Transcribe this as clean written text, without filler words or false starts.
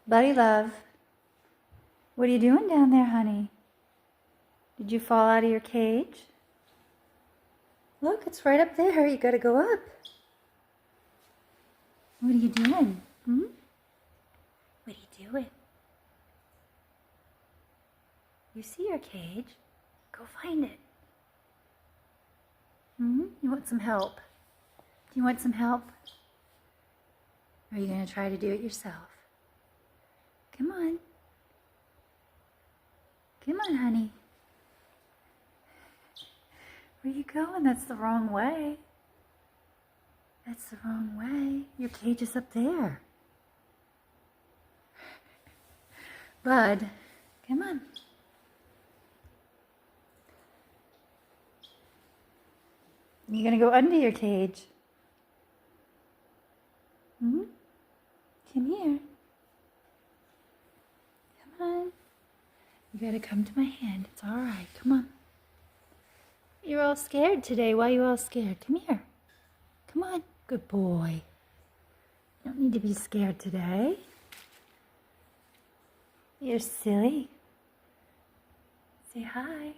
Buddy love, what are you doing down there, honey? Did you fall out of your cage? Look, it's right up there. You gotta go up. What are you doing? What are you doing? You see your cage? Go find it. You want some help? Do you want some help? Or are you gonna try to do it yourself? Come on. Come on, honey. Where are you going? That's the wrong way. That's the wrong way. Your cage is up there. Bud, come on. You're gonna go under your cage. Come here. Come on. You gotta come to my hand. It's all right. Come on. You're all scared today. Why are you all scared? Come here. Come on. Good boy. You don't need to be scared today. You're silly. Say hi.